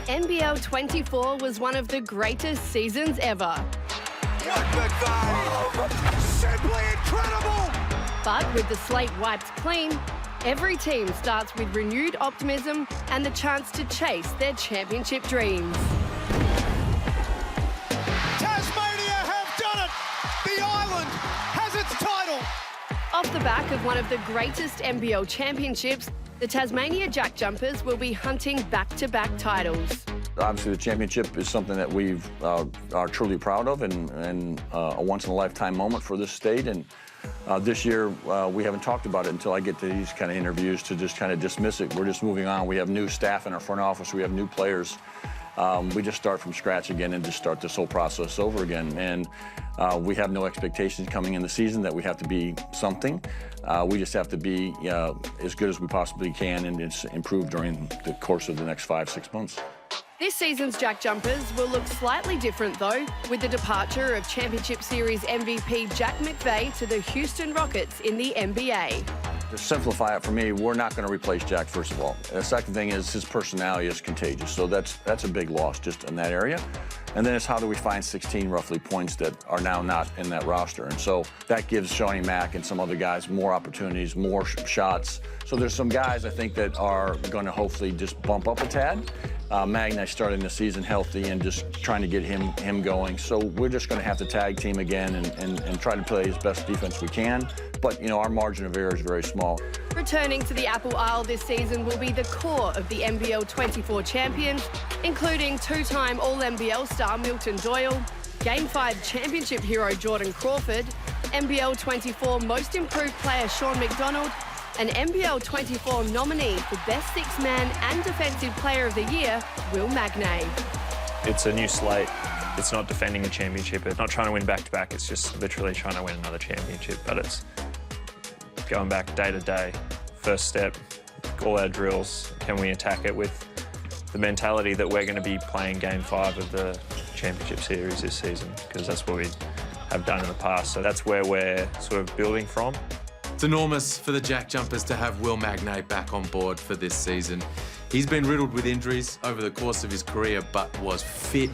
NBL24 was one of the greatest seasons ever. What McVeigh! Simply incredible! But with the slate wiped clean, every team starts with renewed optimism and the chance to chase their championship dreams. Tasmania have done it! The island has its title! Off the back of one of the greatest NBL championships, the Tasmania Jack Jumpers will be hunting back-to-back titles. Obviously, the championship is something that we are truly proud of and a once-in-a-lifetime moment for this state. And this year, we haven't talked about it until I get to these kind of interviews to just kind of dismiss it. We're just moving on. We have new staff in our front office. We have new players. We just start from scratch again and just start this whole process over again. And we have no expectations coming in the season that we have to be something. We just have to be as good as we possibly can and just improve during the course of the next 5-6 months. This season's Jack Jumpers will look slightly different, though, with the departure of Championship Series MVP Jack McVeigh to the Houston Rockets in the NBA. To simplify it for me, we're not going to replace Jack, first of all. The second thing is his personality is contagious, so that's a big loss just in that area. And then it's how do we find 16 roughly points that are now not in that roster. And so that gives Shawnee Mack and some other guys more opportunities, more shots. So there's some guys I think that are going to hopefully just bump up a tad. Magna starting the season healthy and just trying to get him going. So we're just going to have to tag team again and try to play as best defense we can. But, you know, our margin of error is very small. Returning to the Apple Isle this season will be the core of the NBL24 champions, including two-time All-NBL star Milton Doyle, Game 5 championship hero Jordan Crawford, NBL24 Most Improved Player Sean McDonald, and NBL24 nominee for Best Six-Man and Defensive Player of the Year, Will Magnay. It's a new slate. It's not defending a championship. It's not trying to win back-to-back. It's just literally trying to win another championship. But it's going back day to day. First step, all our drills. Can we attack it with the mentality that we're going to be playing Game 5 of the championship series this season? Because that's what we have done in the past. So that's where we're sort of building from. It's enormous for the Jack Jumpers to have Will Magnay back on board for this season. He's been riddled with injuries over the course of his career, but was fit,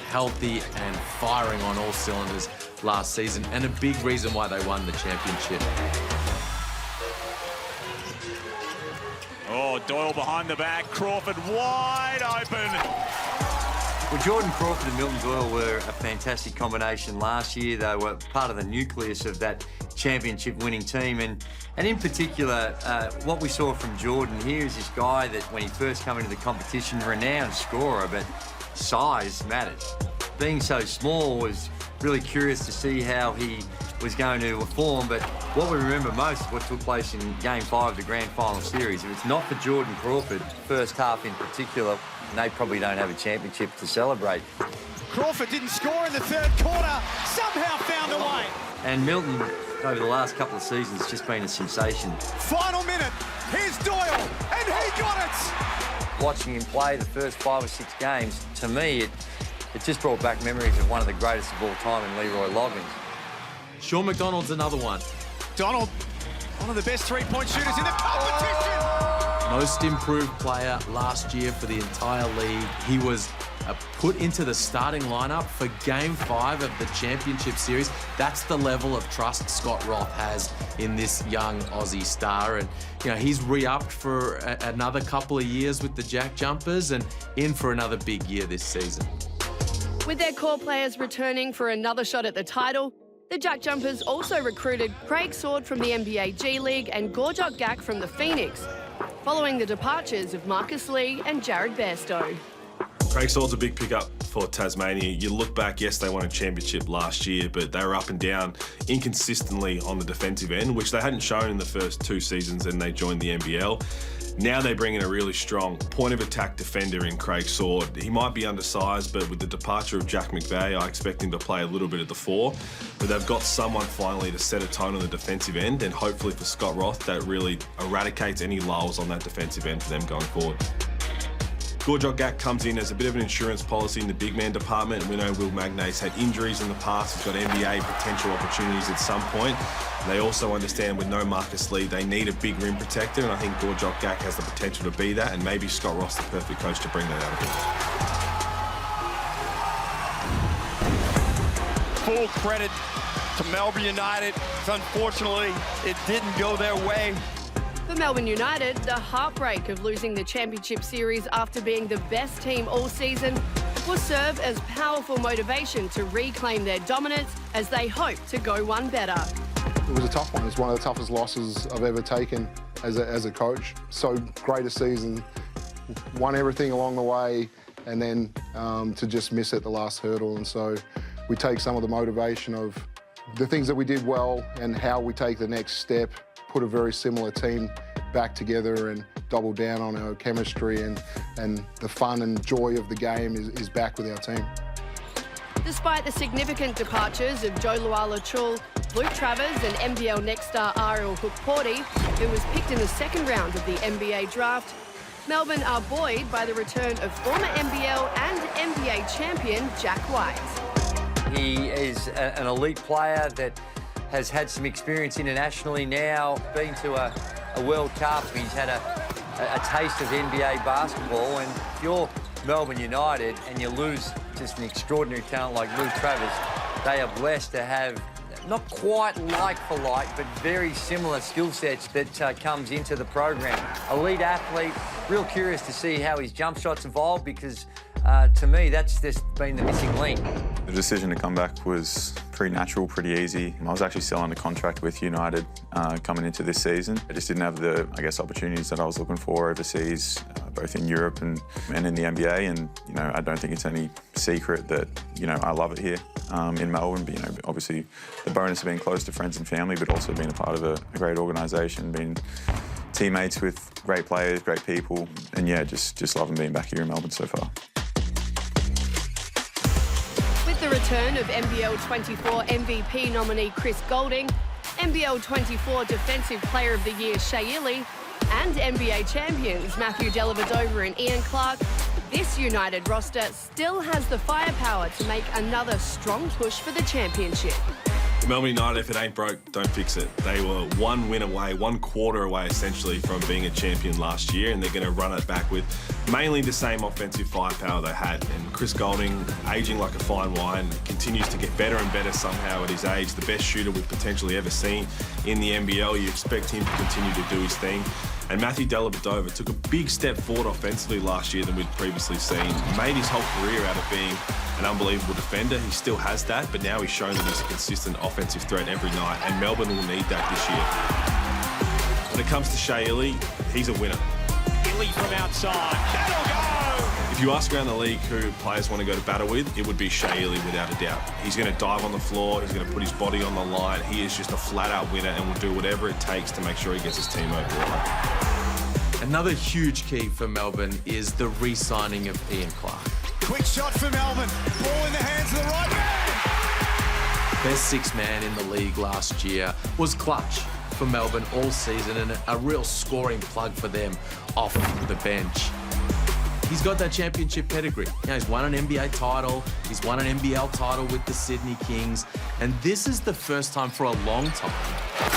healthy, and firing on all cylinders last season, and a big reason why they won the championship. Oh, Doyle behind the back, Crawford wide open. Well, Jordan Crawford and Milton Doyle were a fantastic combination last year. They were part of the nucleus of that championship-winning team. And in particular, what we saw from Jordan here is this guy that when he first came into the competition, renowned scorer, but size mattered. Being so small was really curious to see how he was going to perform, but what we remember most is what took place in Game 5 of the Grand Final Series. If it's not for Jordan Crawford, first half in particular, they probably don't have a championship to celebrate. Crawford didn't score in the third quarter, somehow found a way. And Milton, over the last couple of seasons, has just been a sensation. Final minute, here's Doyle, and he got it! Watching him play the first 5 or 6 games, to me, it just brought back memories of one of the greatest of all time in Leroy Loggins. Sean McDonald's another one. Donald, one of the best three-point shooters in the competition! Most improved player last year for the entire league. He was put into the starting lineup for Game 5 of the championship series. That's the level of trust Scott Roth has in this young Aussie star. And, you know, he's re-upped for another couple of years with the Jack Jumpers and in for another big year this season. With their core players returning for another shot at the title, the Jack Jumpers also recruited Craig Sword from the NBA G League and Gorjok Gak from the Phoenix, following the departures of Marcus Lee and Jared Bairstow. Craig Sword's a big pickup for Tasmania. You look back, yes, they won a championship last year, but they were up and down inconsistently on the defensive end, which they hadn't shown in the first 2 seasons and they joined the NBL. Now they bring in a really strong point-of-attack defender in Craig Sword. He might be undersized, but with the departure of Jack McVeigh, I expect him to play a little bit at the 4. But they've got someone finally to set a tone on the defensive end, and hopefully for Scott Roth, that really eradicates any lulls on that defensive end for them going forward. Gorjok Gak comes in as a bit of an insurance policy in the big man department. We know Will Magnate's had injuries in the past. He's got NBA potential opportunities at some point. They also understand with no Marcus Lee, they need a big rim protector, and I think Gorjok Gak has the potential to be that, and maybe Scott Ross the perfect coach to bring that out of him. Full credit to Melbourne United. Unfortunately, it didn't go their way. For Melbourne United, the heartbreak of losing the championship series after being the best team all season will serve as powerful motivation to reclaim their dominance as they hope to go one better. It was a tough one. It's one of the toughest losses I've ever taken as a coach. So great a season, won everything along the way, and then to just miss at the last hurdle. And so we take some of the motivation of the things that we did well and how we take the next step, put a very similar team back together and double down on our chemistry, and the fun and joy of the game is back with our team. Despite the significant departures of Joe Luala-Chul, Luke Travers and NBL next star Ariel Hook-Porty, who was picked in the second round of the NBA draft, Melbourne are buoyed by the return of former NBL and NBA champion Jack White. He is an elite player that has had some experience internationally now, been to a World Cup. He's had a taste of NBA basketball, and if you're Melbourne United and you lose just an extraordinary talent like Luke Travers, they are blessed to have not quite like for like, but very similar skill sets that comes into the program. Elite athlete, real curious to see how his jump shots evolve, because to me, that's just been the missing link. The decision to come back was pretty natural, pretty easy. I was actually still under contract with United coming into this season. I just didn't have the, opportunities that I was looking for overseas, both in Europe and in the NBA. And, I don't think it's any secret that, I love it here in Melbourne. But, obviously the bonus of being close to friends and family, but also being a part of a great organisation, being teammates with great players, great people. And, just loving being back here in Melbourne so far. With the return of NBL24 MVP nominee Chris Goulding, NBL24 Defensive Player of the Year Shea Ili, and NBA champions Matthew Dellavedova and Ian Clark, this United roster still has the firepower to make another strong push for the championship. Melbourne United, if it ain't broke, don't fix it. They were one win away, one quarter away essentially from being a champion last year, and they're going to run it back with mainly the same offensive firepower they had. And Chris Goulding, aging like a fine wine, continues to get better and better somehow at his age. The best shooter we've potentially ever seen in the NBL. You expect him to continue to do his thing. And Matthew Dellavedova took a big step forward offensively last year than we'd previously seen. Made his whole career out of being an unbelievable defender. He still has that, but now he's shown that he's a consistent offensive threat every night, and Melbourne will need that this year. When it comes to Shea Ili, he's a winner. Ili from outside. That'll go! If you ask around the league who players want to go to battle with, it would be Shea Ili without a doubt. He's going to dive on the floor, he's going to put his body on the line. He is just a flat-out winner and will do whatever it takes to make sure he gets his team over the line. Another huge key for Melbourne is the re-signing of Ian Clark. Quick shot for Melbourne. Ball in the hands of the right man. Best sixth man in the league last year, was clutch for Melbourne all season and a real scoring plug for them off the bench. He's got that championship pedigree. He's won an NBA title, he's won an NBL title with the Sydney Kings, and this is the first time for a long time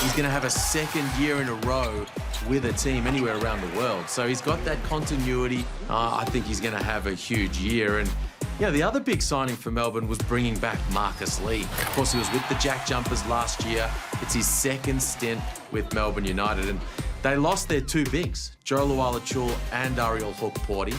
he's going to have a second year in a row with a team anywhere around the world. So he's got that continuity. I think he's going to have a huge year. And the other big signing for Melbourne was bringing back Marcus Lee. Of course, he was with the Jack Jumpers last year. It's his second stint with Melbourne United, and they lost their two bigs, Joe Luala-Chul and Ariel Hook-Porty.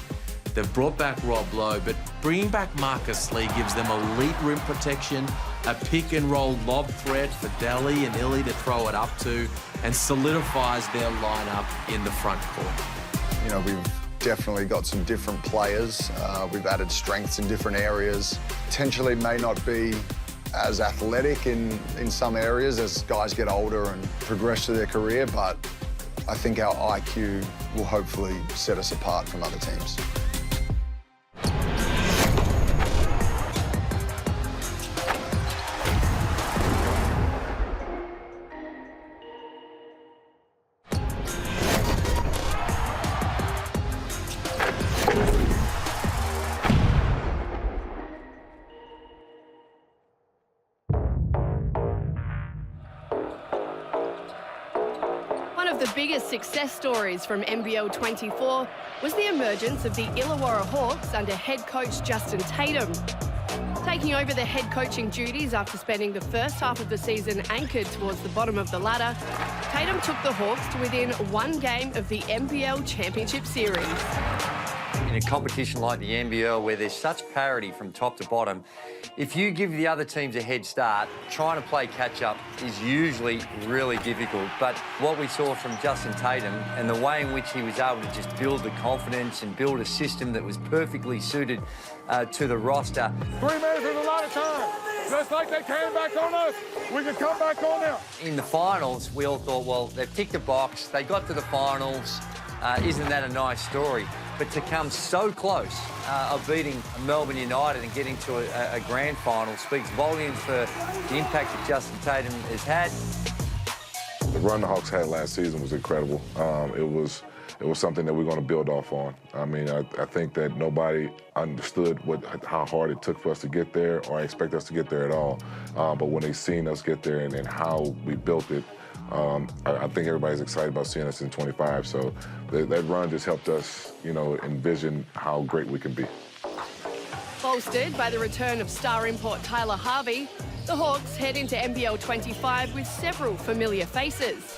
They've brought back Rob Lowe, but bringing back Marcus Lee gives them elite rim protection, a pick-and-roll lob threat for Delhi and Ili to throw it up to, and solidifies their lineup in the front court. We've definitely got some different players. We've added strengths in different areas. Potentially may not be as athletic in some areas as guys get older and progress through their career, but I think our IQ will hopefully set us apart from other teams. of the biggest success stories from NBL 24 was the emergence of the Illawarra Hawks under head coach Justin Tatum. Taking over the head coaching duties after spending the first half of the season anchored towards the bottom of the ladder, Tatum took the Hawks to within one game of the NBL Championship Series. In a competition like the NBL, where there's such parity from top to bottom, if you give the other teams a head start, trying to play catch-up is usually really difficult. But what we saw from Justin Tatum and the way in which he was able to just build the confidence and build a system that was perfectly suited to the roster. 3 minutes is a lot of time. Just like they came back on us, we can come back on them. In the finals, we all thought, well, they've ticked the box, they got to the finals. Isn't that a nice story? But to come so close of beating Melbourne United and getting to a grand final speaks volumes for the impact that Justin Tatum has had. The run the Hawks had last season was incredible. It was something that we're going to build off on. I mean, I think that nobody understood how hard it took for us to get there or expect us to get there at all. But when they seen us get there and how we built it, I think everybody's excited about seeing us in 25. So that run just helped us, envision how great we can be. Bolstered by the return of star import Tyler Harvey, the Hawks head into NBL 25 with several familiar faces.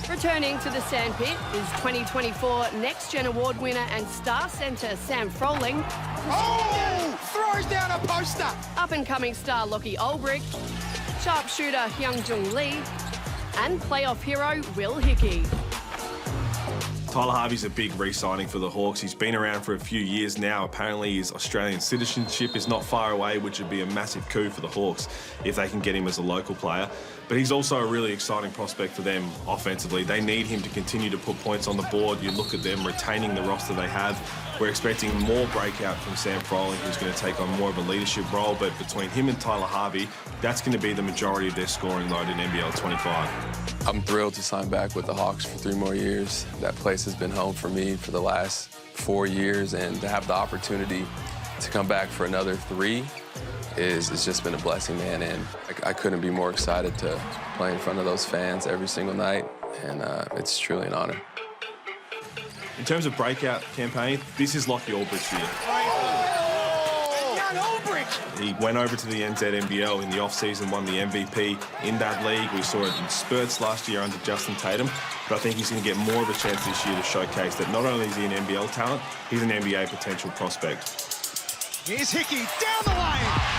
Returning to the sandpit is 2024 Next Gen Award winner and star centre Sam Froling. Oh! Throws down a poster! Up-and-coming star Lockie Ulbrich, sharpshooter Hyung-Jung Lee, and playoff hero Will Hickey. Tyler Harvey's a big re-signing for the Hawks. He's been around for a few years now. Apparently his Australian citizenship is not far away, which would be a massive coup for the Hawks if they can get him as a local player. But he's also a really exciting prospect for them offensively. They need him to continue to put points on the board. You look at them retaining the roster they have. We're expecting more breakout from Sam Froling, who's going to take on more of a leadership role. But between him and Tyler Harvey, that's going to be the majority of their scoring load in NBL 25. I'm thrilled to sign back with the Hawks for 3 more years. That place has been home for me for the last 4 years, and to have the opportunity to come back for another 3 it's just been a blessing, man, and I couldn't be more excited to play in front of those fans every single night, and it's truly an honor. In terms of breakout campaign, this is Lockie Ulbrich's year. He went over to the NZNBL in the off-season, won the MVP in that league. We saw it in spurts last year under Justin Tatum, but I think he's going to get more of a chance this year to showcase that not only is he an NBL talent, he's an NBA potential prospect. Here's Hickey down the lane.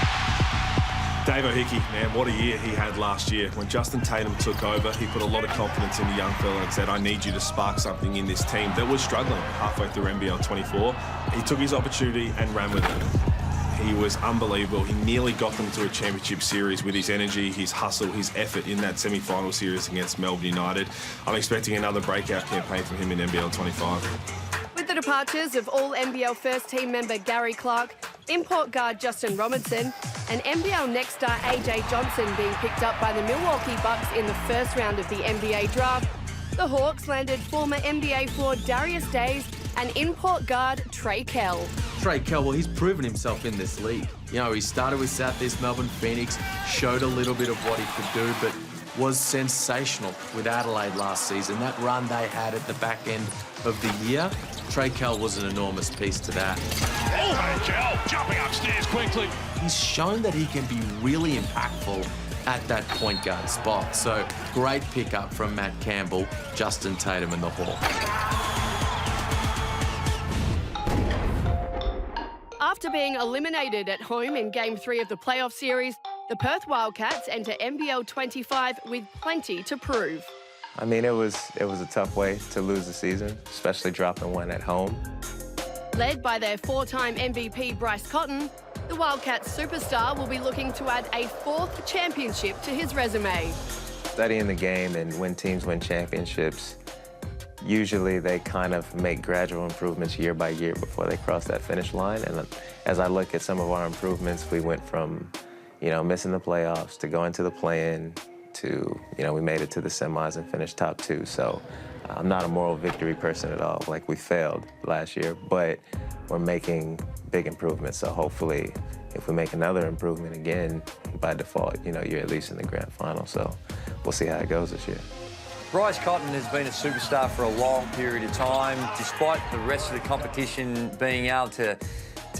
Davo Hickey, man, what a year he had last year. When Justin Tatum took over, he put a lot of confidence in the young fella and said, I need you to spark something in this team that was struggling halfway through NBL 24. He took his opportunity and ran with it. He was unbelievable. He nearly got them to a championship series with his energy, his hustle, his effort in that semi-final series against Melbourne United. I'm expecting another breakout campaign from him in NBL 25. With the departures of All-NBL first-team member Gary Clark, import guard Justin Robinson, and NBL next star AJ Johnson being picked up by the Milwaukee Bucks in the first round of the NBA draft, the Hawks landed former NBA forward Darius Days and import guard Trey Kell. Trey Kell, well, he's proven himself in this league. He started with Southeast Melbourne Phoenix, showed a little bit of what he could do, but was sensational with Adelaide last season. That run they had at the back end of the year, Trey Kell was an enormous piece to that. Trey Kell jumping upstairs quickly. He's shown that he can be really impactful at that point guard spot. So great pickup from Matt Campbell, Justin Tatum and the Hawks. After being eliminated at home in Game 3 of the playoff series, the Perth Wildcats enter NBL 25 with plenty to prove. I mean, it was a tough way to lose the season, especially dropping 1 at home. Led by their 4-time MVP Bryce Cotton, the Wildcats superstar will be looking to add a 4th championship to his resume. Studying the game and when teams win championships, usually they kind of make gradual improvements year by year before they cross that finish line. And as I look at some of our improvements, we went from, missing the playoffs to going to the play-in to, we made it to the semis and finished top 2. So I'm not a moral victory person at all. Like, we failed last year, but we're making big improvements. So hopefully, if we make another improvement again, by default, you're at least in the grand final. So we'll see how it goes this year. Bryce Cotton has been a superstar for a long period of time, despite the rest of the competition being able to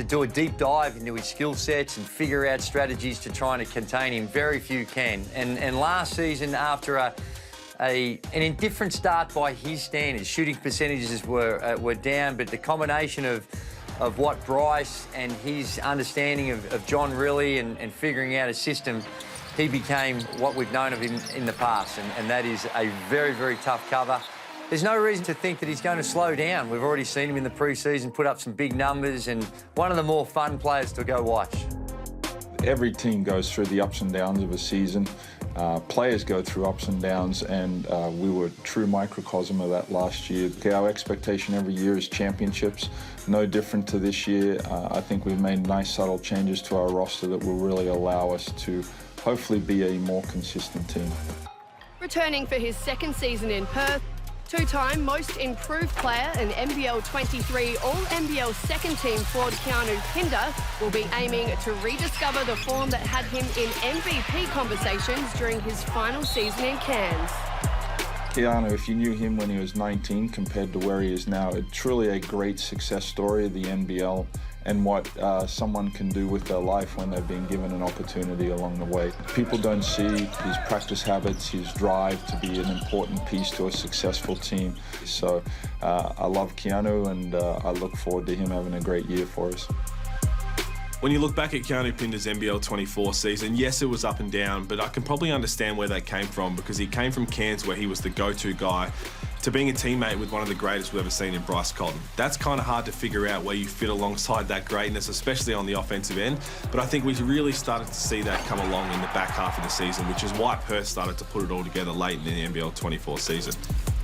do a deep dive into his skill sets and figure out strategies to try and contain him. Very few can. And last season, after an indifferent start by his standards, shooting percentages were down, but the combination of what Bryce and his understanding of John Riley and figuring out a system, he became what we've known of him in the past, and that is a very, very tough cover. There's no reason to think that he's going to slow down. We've already seen him in the pre-season put up some big numbers, and one of the more fun players to go watch. Every team goes through the ups and downs of a season. Players go through ups and downs, and we were a true microcosm of that last year. Our expectation every year is championships. No different to this year. I think we've made nice subtle changes to our roster that will really allow us to hopefully be a more consistent team. Returning for his second season in Perth, two-time most improved player and NBL23 All-NBL second-team forward Keanu Pinder will be aiming to rediscover the form that had him in MVP conversations during his final season in Cairns. Keanu, if you knew him when he was 19 compared to where he is now, it's truly a great success story of the NBL and what someone can do with their life when they've been given an opportunity along the way. People don't see his practice habits, his drive to be an important piece to a successful team. So I love Keanu, and I look forward to him having a great year for us. When you look back at Keanu Pinder's NBL24 season, yes, it was up and down, but I can probably understand where that came from, because he came from Cairns, where he was the go-to guy, to being a teammate with one of the greatest we've ever seen in Bryce Cotton. That's kind of hard to figure out where you fit alongside that greatness, especially on the offensive end, but I think we really started to see that come along in the back half of the season, which is why Perth started to put it all together late in the NBL24 season.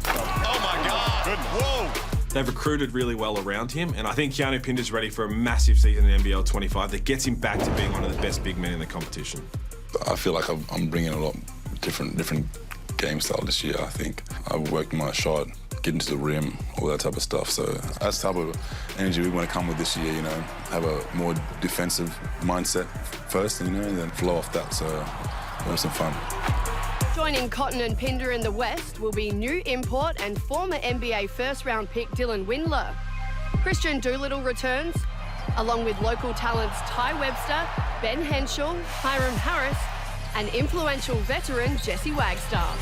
Oh my God! Goodness. Whoa! They've recruited really well around him, and I think Keanu Pinder's ready for a massive season in NBL25 that gets him back to being one of the best big men in the competition. I feel like I'm bringing a lot different game style this year, I think. I've worked my shot, getting to the rim, all that type of stuff. So that's the type of energy we want to come with this year, you know, have a more defensive mindset first, you know, and then flow off that. So we'll have some fun. Joining Cotton and Pinder in the West will be new import and former NBA first-round pick Dylan Windler. Christian Doolittle returns, along with local talents Ty Webster, Ben Henschel, Hiram Harris, and influential veteran Jesse Wagstaff.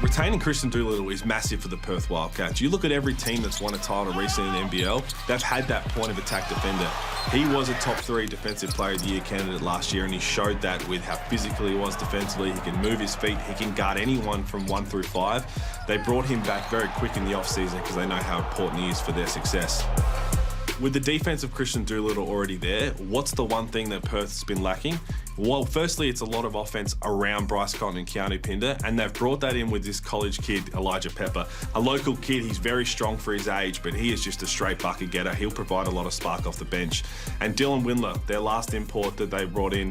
Retaining Christian Doolittle is massive for the Perth Wildcats. You look at every team that's won a title recently in the NBL, they've had that point of attack defender. He was a top 3 defensive player of the year candidate last year, and he showed that with how physical he was defensively. He can move his feet, he can guard anyone from 1 through 5. They brought him back very quick in the off-season because they know how important he is for their success. With the defense of Christian Doolittle already there, what's the one thing that Perth's been lacking? Well, firstly, it's a lot of offense around Bryce Cotton and Keanu Pinder, and they've brought that in with this college kid, Elijah Pepper. A local kid, he's very strong for his age, but he is just a straight bucket getter. He'll provide a lot of spark off the bench. And Dylan Windler, their last import that they brought in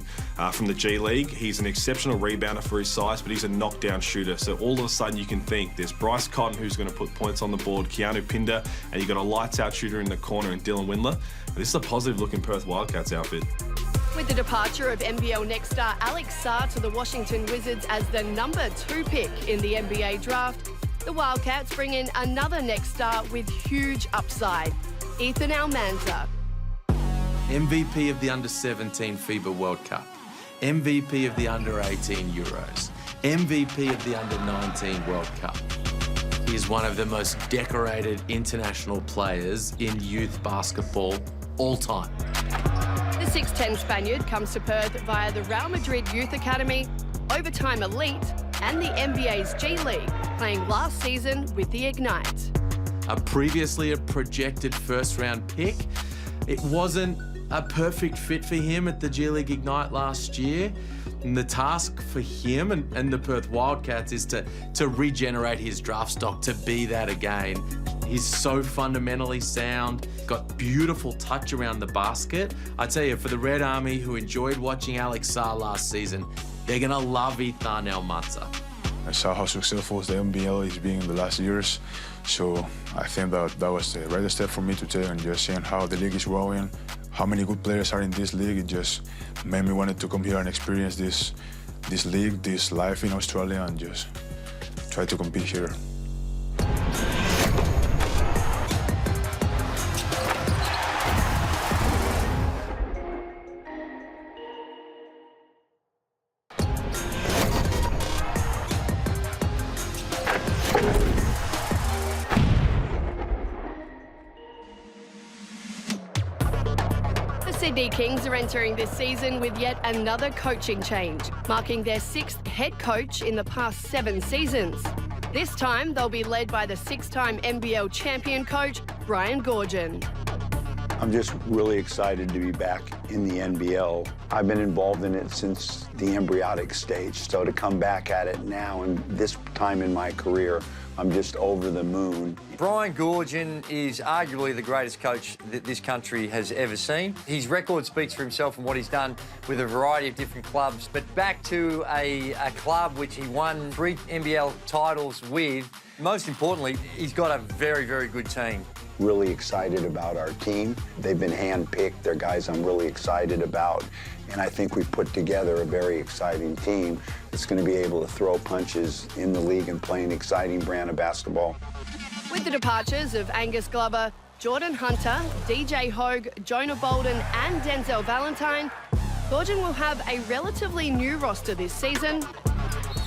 from the G League, he's an exceptional rebounder for his size, but he's a knockdown shooter. So all of a sudden you can think there's Bryce Cotton, who's going to put points on the board, Keanu Pinder, and you've got a lights-out shooter in the corner in Dylan Windler. This is a positive-looking Perth Wildcats outfit. With the departure of NBL next star Alex Sarr to the Washington Wizards as the number 2 pick in the NBA draft, the Wildcats bring in another next star with huge upside, Ethan Almanza. MVP of the Under-17 FIBA World Cup, MVP of the Under-18 Euros, MVP of the Under-19 World Cup. He is one of the most decorated international players in youth basketball all time. The 6'10 Spaniard comes to Perth via the Real Madrid Youth Academy, Overtime Elite, and the NBA's G League, playing last season with the Ignite. Previously a projected first-round pick, it wasn't a perfect fit for him at the G League Ignite last year. And the task for him and the Perth Wildcats is to regenerate his draft stock to be that again. He's so fundamentally sound, got beautiful touch around the basket. I tell you, for the Red Army who enjoyed watching Alex Sarr last season, they're gonna love Ethan Almanza. I saw how successful the NBL is being in the last years, so I think that was the right step for me to take, and just seeing how the league is growing, how many good players are in this league, it just made me wanted to come here and experience this league, this life in Australia, and just try to compete here. The Sydney Kings are entering this season with yet another coaching change, marking their 6th head coach in the past 7 seasons. This time, they'll be led by the 6-time NBL champion coach, Brian Goorjian. I'm just really excited to be back in the NBL. I've been involved in it since the embryonic stage, so to come back at it now and this time in my career, I'm just over the moon. Brian Goorjian is arguably the greatest coach that this country has ever seen. His record speaks for himself and what he's done with a variety of different clubs. But back to a club which he won 3 NBL titles with. Most importantly, he's got a very, very good team. Really excited about our team. They've been hand-picked. They're guys I'm really excited about. And I think we've put together a very exciting team that's going to be able to throw punches in the league and play an exciting brand of basketball. With the departures of Angus Glover, Jordan Hunter, DJ Hogue, Jonah Bolden and Denzel Valentine, Goorjian will have a relatively new roster this season.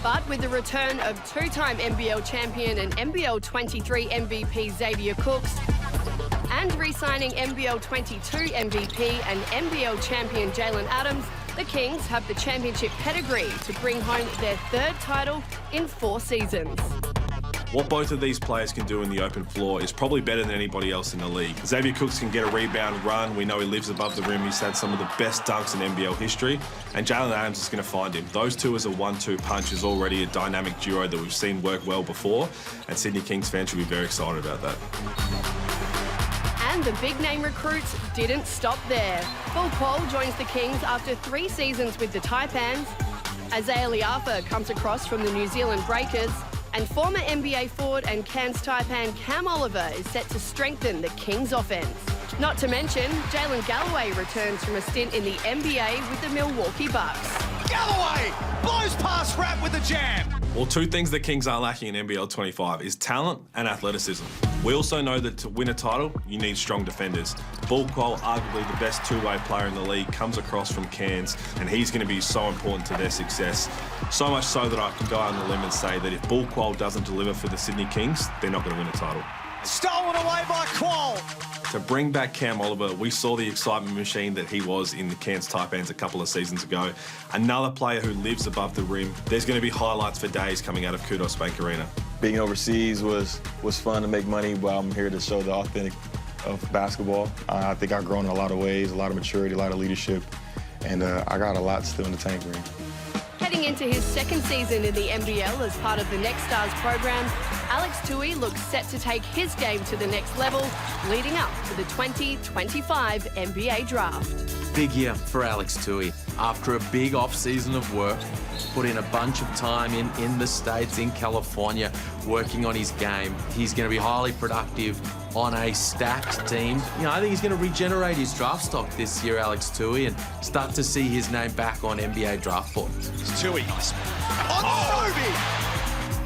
But with the return of 2-time NBL champion and NBL23 MVP Xavier Cooks, and re-signing NBL22 MVP and NBL champion Jalen Adams, the Kings have the championship pedigree to bring home their 3rd title in 4 seasons. What both of these players can do in the open floor is probably better than anybody else in the league. Xavier Cooks can get a rebound run. We know he lives above the rim. He's had some of the best dunks in NBL history. And Jalen Adams is going to find him. Those two as a 1-2 punch is already a dynamic duo that we've seen work well before. And Sydney Kings fans should be very excited about that. And the big-name recruits didn't stop there. Paul Quall joins the Kings after 3 seasons with the Taipans. Isaiah Liafa comes across from the New Zealand Breakers. And former NBA forward and Cairns Taipan Cam Oliver is set to strengthen the Kings' offense. Not to mention, Jalen Galloway returns from a stint in the NBA with the Milwaukee Bucks. Galloway blows past Rapp with a jam. Well, 2 things the Kings are lacking in NBL25 is talent and athleticism. We also know that to win a title, you need strong defenders. Paul Quall, arguably the best 2-way player in the league, comes across from Cairns, and he's going to be so important to their success. So much so that I can go out on the limb and say that if Paul Quall doesn't deliver for the Sydney Kings, they're not going to win a title. Stolen away by Quall. To bring back Cam Oliver, we saw the excitement machine that he was in the Cairns Taipans a couple of seasons ago. Another player who lives above the rim. There's going to be highlights for days coming out of Kudos Bank Arena. Being overseas was fun to make money, but I'm here to show the authentic of basketball. I think I've grown in a lot of ways, a lot of maturity, a lot of leadership, and I got a lot still in the tank for me. Heading into his 2nd season in the NBL as part of the Next Stars program, Alex Tui looks set to take his game to the next level, leading up to the 2025 NBA draft. Big year for Alex Tui. After a big off-season of work, put in a bunch of time in the States, in California, working on his game. He's going to be highly productive on a stacked team. You know, I think he's going to regenerate his draft stock this year, Alex Tui, and start to see his name back on NBA draft board. Tui. On Sobi!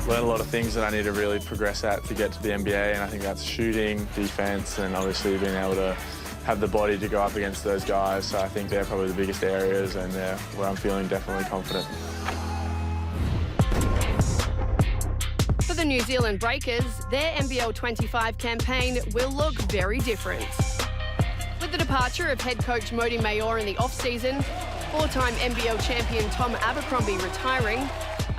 Learned a lot of things that I need to really progress at to get to the NBA, and I think that's shooting, defense, and obviously being able to have the body to go up against those guys. So I think they're probably the biggest areas, and they're where I'm feeling definitely confident. For the New Zealand Breakers, their NBL25 campaign will look very different. With the departure of head coach Modi Mayor in the off-season, 4-time NBL champion Tom Abercrombie retiring,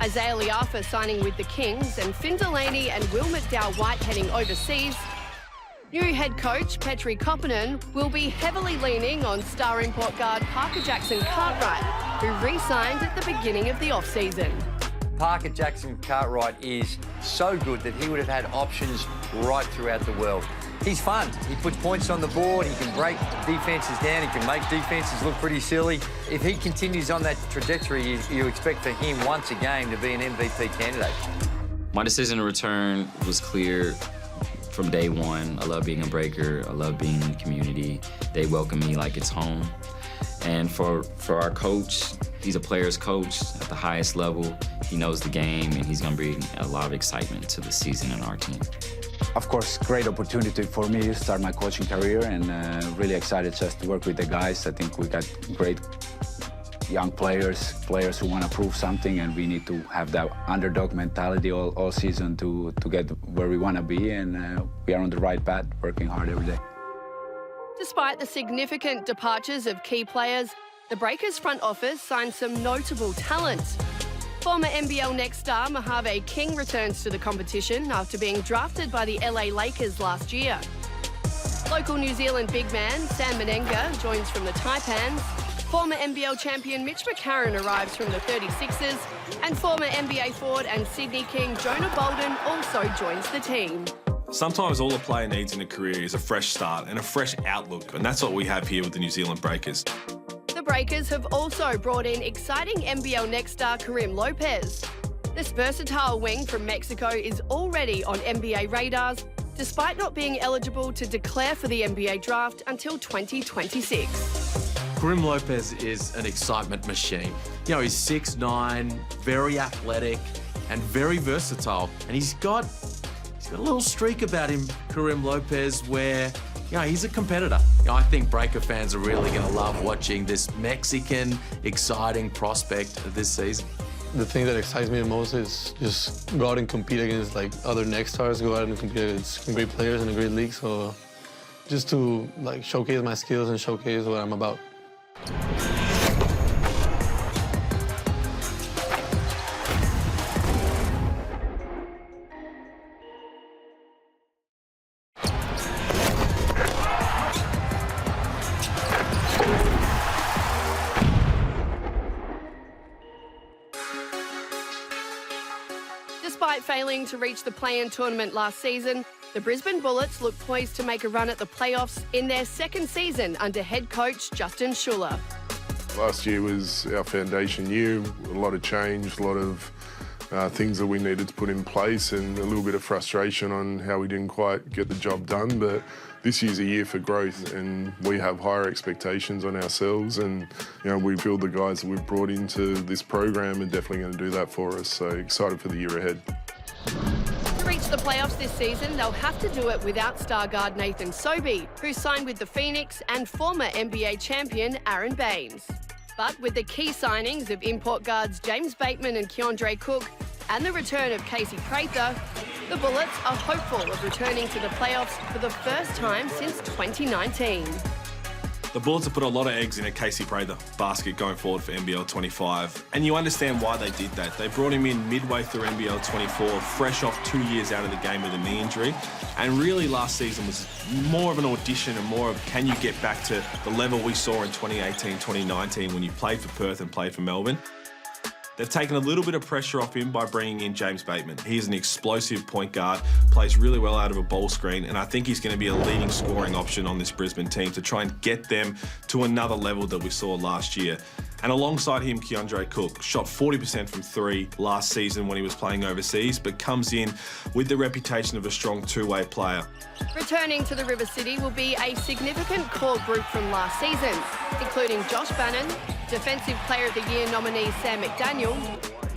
Isaiah Liafa signing with the Kings, and Finn Delaney and Will McDowell-White heading overseas, new head coach Petri Koppinen will be heavily leaning on star import guard Parker Jackson Cartwright, who re-signed at the beginning of the off-season. Parker Jackson Cartwright is so good that he would have had options right throughout the world. He's fun. He puts points on the board. He can break defences down. He can make defences look pretty silly. If he continues on that trajectory, you expect for him once a game to be an MVP candidate. My decision to return was clear from day one. I love being a Breaker. I love being in the community. They welcome me like it's home. And for our coach, He's a player's coach at the highest level. He knows the game, and he's going to bring a lot of excitement to the season and our team. Of course, great opportunity for me to start my coaching career, and really excited just to work with the guys. I think we got great young players who want to prove something, and we need to have that underdog mentality all season to get where we want to be, and we are on the right path, working hard every day. Despite the significant departures of key players, the Breakers front office signed some notable talent. Former NBL next star Mojave King returns to the competition after being drafted by the LA Lakers last year. Local New Zealand big man Sam Menenga joins from the Taipans. Former NBL champion Mitch McCarron arrives from the 36ers. And former NBA forward and Sydney King Jonah Bolden also joins the team. Sometimes all a player needs in a career is a fresh start and a fresh outlook, and that's what we have here with the New Zealand Breakers. The Breakers have also brought in exciting NBL next star Karim Lopez. This versatile wing from Mexico is already on NBA radars, despite not being eligible to declare for the NBA draft until 2026. Karim Lopez is an excitement machine. You know, he's 6'9", very athletic and very versatile. And he's got a little streak about him, Karim Lopez, where he's a competitor. I think Breaker fans are really going to love watching this Mexican exciting prospect this season. The thing that excites me the most is just go out and compete against other next stars, go out and compete against great players in a great league. So just to showcase my skills and showcase what I'm about. Despite failing to reach the play-in tournament last season, the Brisbane Bullets look poised to make a run at the playoffs in their second season under head coach Justin Schuller. Last year was our foundation year, a lot of change, a lot of things that we needed to put in place, and a little bit of frustration on how we didn't quite get the job done. But this year's a year for growth, and we have higher expectations on ourselves, and we feel the guys that we've brought into this program are definitely going to do that for us. So excited for the year ahead. To reach the playoffs this season, they'll have to do it without star guard Nathan Sobey, who signed with the Phoenix, and former NBA champion Aaron Baines. But with the key signings of import guards James Bateman and Keandre Cook, and the return of Casey Prather, the Bullets are hopeful of returning to the playoffs for the first time since 2019. The Bullets have put a lot of eggs in a Casey Prather basket going forward for NBL25. And you understand why they did that. They brought him in midway through NBL24, fresh off 2 years out of the game with a knee injury. And really last season was more of an audition and more of can you get back to the level we saw in 2018, 2019 when you played for Perth and played for Melbourne. They've taken a little bit of pressure off him by bringing in James Bateman. He's an explosive point guard, plays really well out of a ball screen, and I think he's going to be a leading scoring option on this Brisbane team to try and get them to another level that we saw last year. And alongside him, Keandre Cook shot 40% from three last season when he was playing overseas, but comes in with the reputation of a strong two-way player. Returning to the River City will be a significant core group from last season, including Josh Bannon, Defensive Player of the Year nominee Sam McDaniel,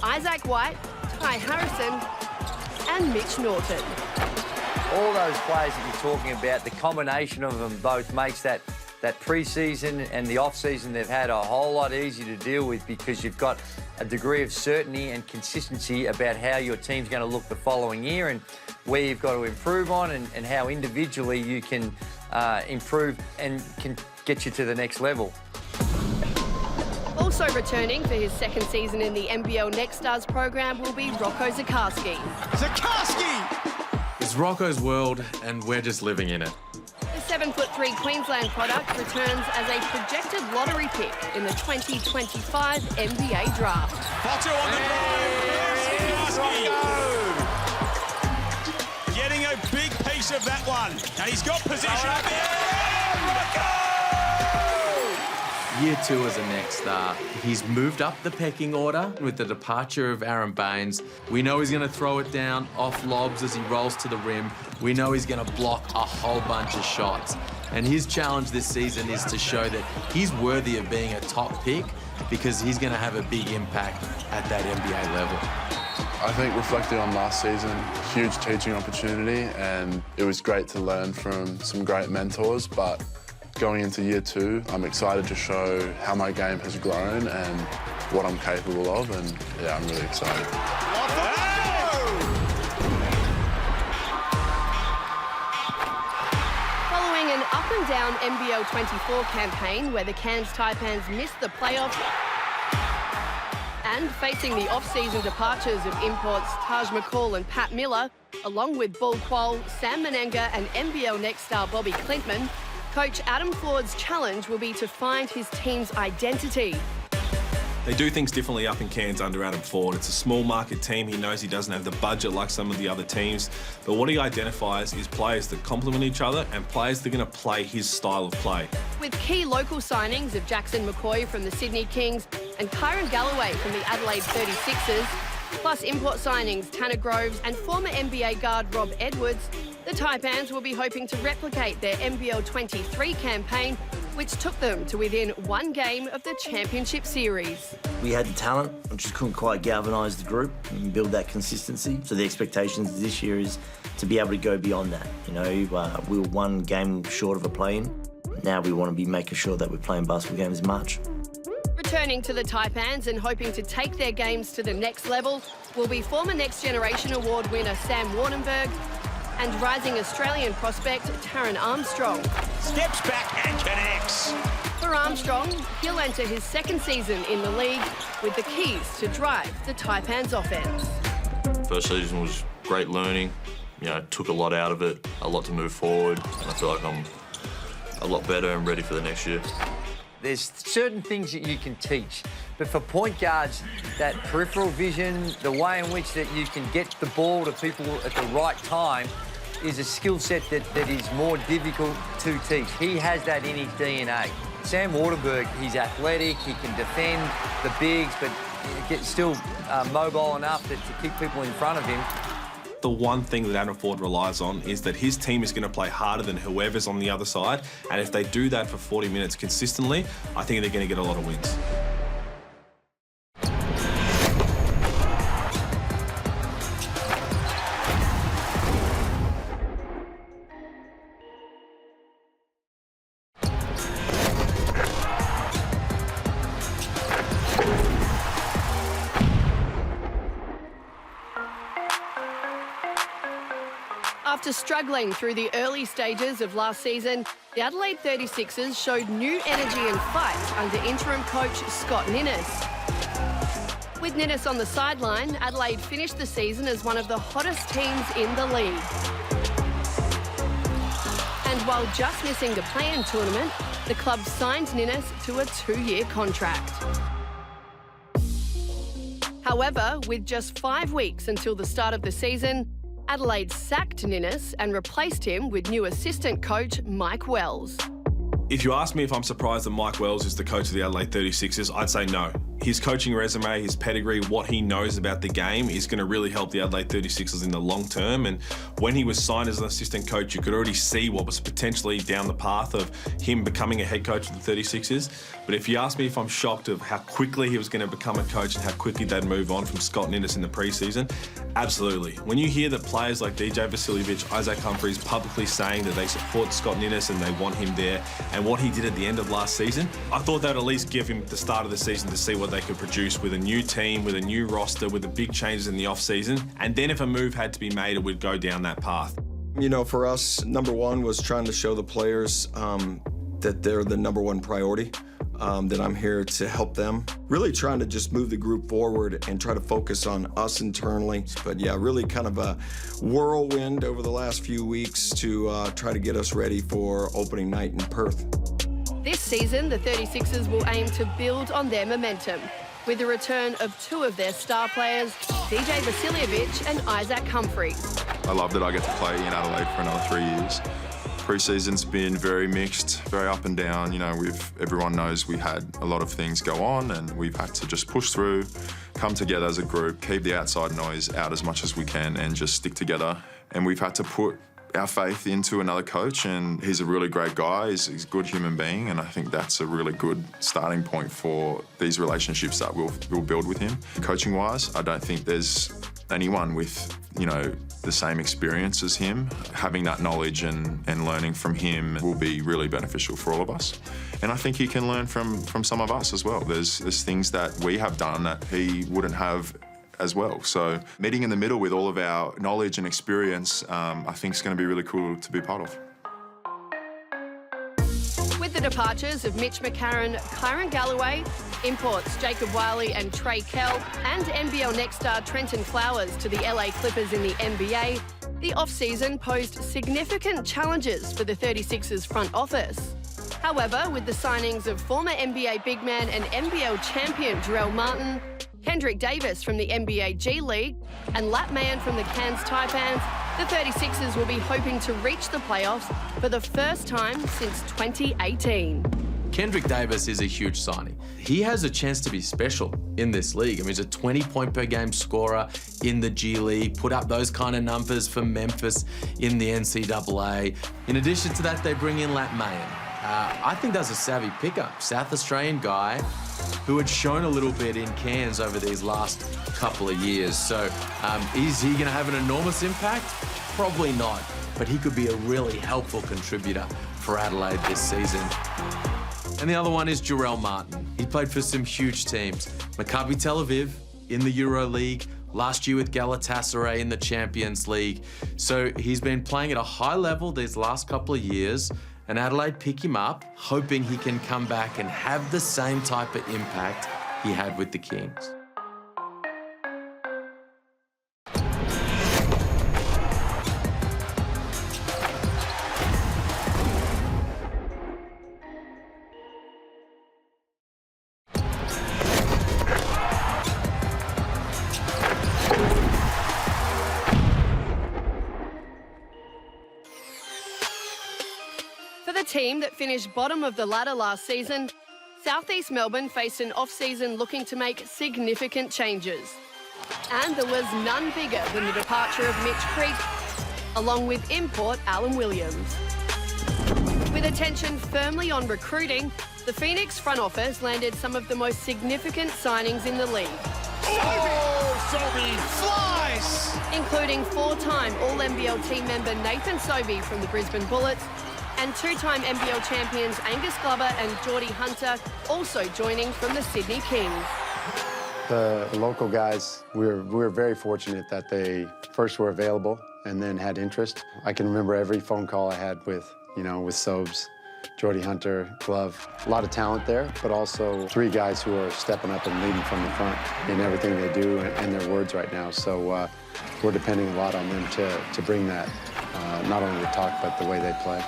Isaac White, Ty Harrison, and Mitch Norton. All those players that you're talking about, the combination of them both makes that pre-season and the off-season they've had a whole lot easier to deal with, because you've got a degree of certainty and consistency about how your team's going to look the following year and where you've got to improve on, and how individually you can improve and can get you to the next level. Also returning for his second season in the NBL Next Stars program will be Rocco Zikarsky. It's Rocco's world, and we're just living in it. The 7'3" Queensland product returns as a projected lottery pick in the 2025 NBA draft. Potter on the road. Getting a big piece of that one. And he's got position. Year two as a next star. He's moved up the pecking order with the departure of Aaron Baines. We know he's going to throw it down off lobs as he rolls to the rim. We know he's going to block a whole bunch of shots. And his challenge this season is to show that he's worthy of being a top pick because he's going to have a big impact at that NBA level. I think reflecting on last season, huge teaching opportunity, and it was great to learn from some great mentors, but going into year 2, I'm excited to show how my game has grown and what I'm capable of, and yeah, I'm really excited. Following an up-and-down NBL24 campaign where the Cairns Taipans missed the playoffs and facing the off-season departures of imports Taj McCall and Pat Miller, along with Bull Quoll, Sam Menenga and NBL next star Bobby Clintman, coach Adam Ford's challenge will be to find his team's identity. They do things differently up in Cairns under Adam Ford. It's a small market team. He knows he doesn't have the budget like some of the other teams. But what he identifies is players that complement each other and players that are going to play his style of play. With key local signings of Jackson McCoy from the Sydney Kings and Kyron Galloway from the Adelaide 36ers, plus import signings Tanner Groves and former NBA guard Rob Edwards, the Taipans will be hoping to replicate their NBL23 campaign, which took them to within 1 game of the championship series. We had the talent, we just couldn't quite galvanise the group and build that consistency. So the expectations this year is to be able to go beyond that. You know, we were 1 game short of a play-in. Now we want to be making sure that we're playing basketball games as much. Returning to the Taipans and hoping to take their games to the next level will be former Next Generation Award winner Sam Wardenberg and rising Australian prospect Taron Armstrong. Steps back and connects. For Armstrong, he'll enter his 2nd season in the league with the keys to drive the Taipans offense. First season was great learning. You know, took a lot out of it, a lot to move forward, and I feel like I'm a lot better and ready for the next year. There's certain things that you can teach, but for point guards, that peripheral vision, the way in which that you can get the ball to people at the right time is a skill set that is more difficult to teach. He has that in his DNA. Sam Wardenberg, he's athletic, he can defend the bigs, but gets still mobile enough to keep people in front of him. The one thing that Adam Ford relies on is that his team is going to play harder than whoever's on the other side, and if they do that for 40 minutes consistently, I think they're going to get a lot of wins. After struggling through the early stages of last season, the Adelaide 36ers showed new energy and fight under interim coach Scott Ninnis. With Ninnis on the sideline, Adelaide finished the season as one of the hottest teams in the league. And while just missing the play-in tournament, the club signed Ninnis to a 2-year contract. However, with just 5 weeks until the start of the season, Adelaide sacked Ninnis and replaced him with new assistant coach Mike Wells. If you ask me if I'm surprised that Mike Wells is the coach of the Adelaide 36ers, I'd say no. His coaching resume, his pedigree, what he knows about the game is going to really help the Adelaide 36ers in the long term. And when he was signed as an assistant coach, you could already see what was potentially down the path of him becoming a head coach of the 36ers. But if you ask me if I'm shocked of how quickly he was going to become a coach and how quickly they'd move on from Scott Ninnis in the preseason, absolutely. When you hear that players like DJ Vasiljevic, Isaac Humphries publicly saying that they support Scott Ninnis and they want him there, and what he did at the end of last season, I thought they'd at least give him the start of the season to see what they could produce with a new team, with a new roster, with the big changes in the off-season. And then if a move had to be made, it would go down that path. You know, for us, number one was trying to show the players that they're the number one priority, that I'm here to help them. Really trying to just move the group forward and try to focus on us internally. But yeah, really kind of a whirlwind over the last few weeks to try to get us ready for opening night in Perth. This season, the 36ers will aim to build on their momentum with the return of 2 of their star players, DJ Vasiljevic and Isaac Humphries. I love that I get to play in Adelaide for another 3 years. Pre-season's been very mixed, very up and down. You know, everyone knows we had a lot of things go on and we've had to just push through, come together as a group, keep the outside noise out as much as we can and just stick together. And we've had to put our faith into another coach, and he's a really great guy. He's a good human being, and I think that's a really good starting point for these relationships that we'll build with him. Coaching-wise, I don't think there's anyone with, you know, the same experience as him. Having that knowledge and learning from him will be really beneficial for all of us. And I think he can learn from some of us as well. There's things that we have done that he wouldn't have as well. So meeting in the middle with all of our knowledge and experience, I think is going to be really cool to be part of. With the departures of Mitch McCarron, Kyron Galloway, imports Jacob Wiley and Trey Kell, and NBL next star Trenton Flowers to the LA Clippers in the NBA, the off-season posed significant challenges for the 36ers front office. However, with the signings of former NBA big man and NBL champion Jarrell Martin, Kendrick Davis from the NBA G League, and Lat Mayan from the Cairns Taipans, the 36ers will be hoping to reach the playoffs for the first time since 2018. Kendrick Davis is a huge signing. He has a chance to be special in this league. I mean, he's a 20-point-per-game scorer in the G League, put up those kind of numbers for Memphis in the NCAA. In addition to that, they bring in Lat Mayan. I think that's a savvy pickup. South Australian guy who had shown a little bit in Cairns over these last couple of years. So is he going to have an enormous impact? Probably not, but he could be a really helpful contributor for Adelaide this season. And the other one is Jarrell Martin. He played for some huge teams. Maccabi Tel Aviv in the Euro League, last year with Galatasaray in the Champions League. So he's been playing at a high level these last couple of years, and Adelaide pick him up, hoping he can come back and have the same type of impact he had with the Kings. For the team that finished bottom of the ladder last season, South East Melbourne faced an off-season looking to make significant changes. And there was none bigger than the departure of Mitch Creek, along with import Alan Williams. With attention firmly on recruiting, the Phoenix front office landed some of the most significant signings in the league. Oh, Sobey flies! Including four-time All-NBL team member Nathan Sobey from the Brisbane Bullets, and two-time NBL champions Angus Glover and Geordie Hunter also joining from the Sydney Kings. The local guys, we were very fortunate that they first were available and then had interest. I can remember every phone call I had with Sobes, Geordie Hunter, Glove. A lot of talent there, but also three guys who are stepping up and leading from the front in everything they do and their words right now. So we're depending a lot on them to bring that, not only the talk, but the way they play.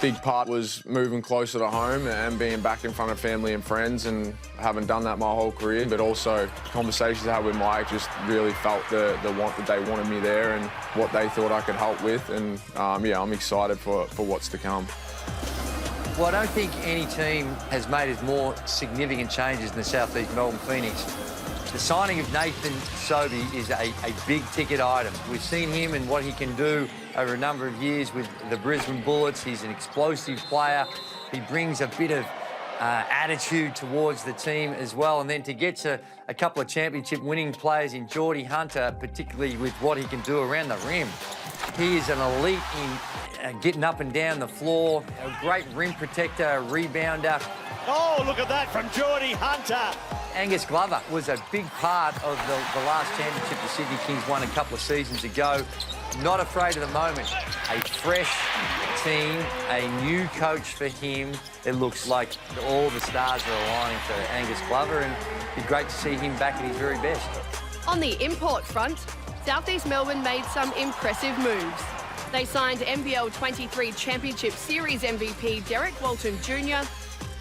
Big part was moving closer to home and being back in front of family and friends, and haven't done that my whole career. But also conversations I had with Mike, just really felt the want that they wanted me there and what they thought I could help with. And yeah, I'm excited for what's to come. Well, I don't think any team has made as more significant changes than the South East Melbourne Phoenix. The signing of Nathan Sobey is a big-ticket item. We've seen him and what he can do over a number of years with the Brisbane Bullets. He's an explosive player. He brings a bit of attitude towards the team as well. And then to get to a couple of championship-winning players in Geordie Hunter, particularly with what he can do around the rim. He is an elite in getting up and down the floor, a great rim protector, a rebounder. Oh, look at that from Geordie Hunter. Angus Glover was a big part of the last championship the Sydney Kings won a couple of seasons ago. Not afraid of the moment. A fresh team, a new coach for him. It looks like all the stars are aligning for Angus Glover, and it'd be great to see him back at his very best. On the import front, South East Melbourne made some impressive moves. They signed NBL25 Championship Series MVP Derek Walton Jr.,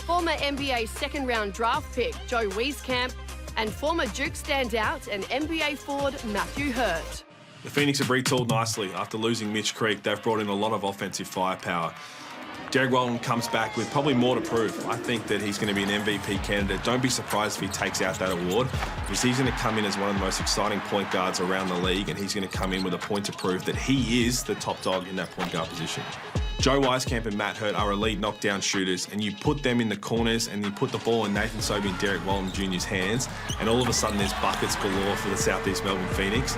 former NBA second-round draft pick Joe Wieskamp, and former Duke standout and NBA forward Matthew Hurt. The Phoenix have retooled nicely. After losing Mitch Creek, they've brought in a lot of offensive firepower. Derek Walton comes back with probably more to prove. I think that he's going to be an MVP candidate. Don't be surprised if he takes out that award, because he's going to come in as one of the most exciting point guards around the league, and he's going to come in with a point to prove that he is the top dog in that point guard position. Joe Wisekamp and Matt Hurt are elite knockdown shooters, and you put them in the corners and you put the ball in Nathan Sobey and Derek Walton Jr.'s hands, and all of a sudden there's buckets galore for the Southeast Melbourne Phoenix.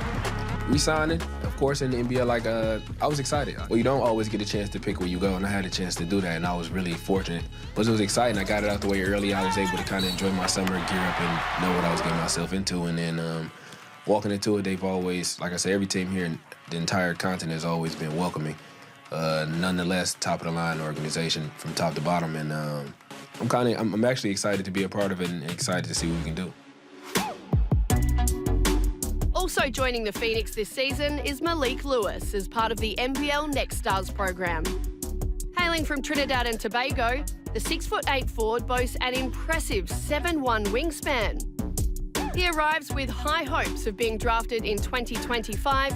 We signed it, of course, in the NBL, I was excited. Well, you don't always get a chance to pick where you go, and I had a chance to do that, and I was really fortunate. But it was exciting. I got it out the way early. I was able to kind of enjoy my summer, gear up, and know what I was getting myself into. And then walking into it, they've always, like I said, every team here in the entire continent has always been welcoming. Nonetheless, top-of-the-line organization from top to bottom, and I'm actually excited to be a part of it and excited to see what we can do. Also joining the Phoenix this season is Malique Lewis as part of the NBL Next Stars program. Hailing from Trinidad and Tobago, the 6'8" forward boasts an impressive 7'1" wingspan. He arrives with high hopes of being drafted in 2025,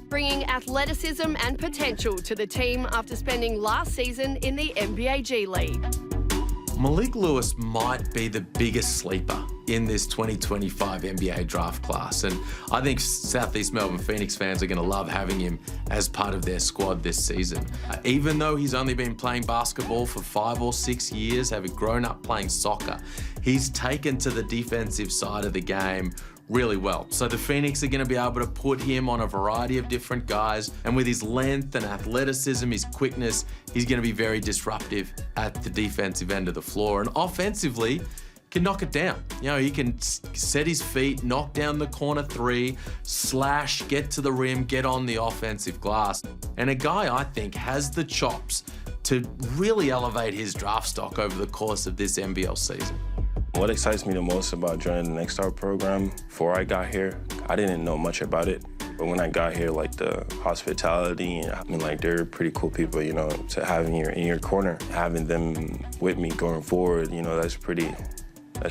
bringing athleticism and potential to the team after spending last season in the NBA G League. Malique Lewis might be the biggest sleeper in this 2025 NBA draft class, and I think Southeast Melbourne Phoenix fans are going to love having him as part of their squad this season. Even though he's only been playing basketball for 5 or 6 years, having grown up playing soccer, he's taken to the defensive side of the game really well. So the Phoenix are going to be able to put him on a variety of different guys, and with his length and athleticism, his quickness, he's going to be very disruptive at the defensive end of the floor, and offensively can knock it down. You know, he can set his feet, knock down the corner three, slash, get to the rim, get on the offensive glass. And a guy I think has the chops to really elevate his draft stock over the course of this NBL season. What excites me the most about joining the Next Star program, before I got here, I didn't know much about it. But when I got here, like the hospitality, and I mean, like they're pretty cool people, you know, to have in your corner, having them with me going forward, you know, that's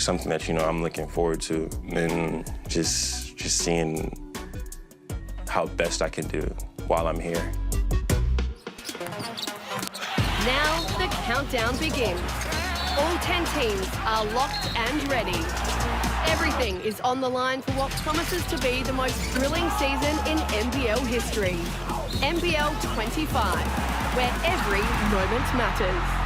something that, you know, I'm looking forward to. And just seeing how best I can do while I'm here. Now the countdown begins. All 10 teams are locked and ready. Everything is on the line for what promises to be the most thrilling season in NBL history. NBL 25, where every moment matters.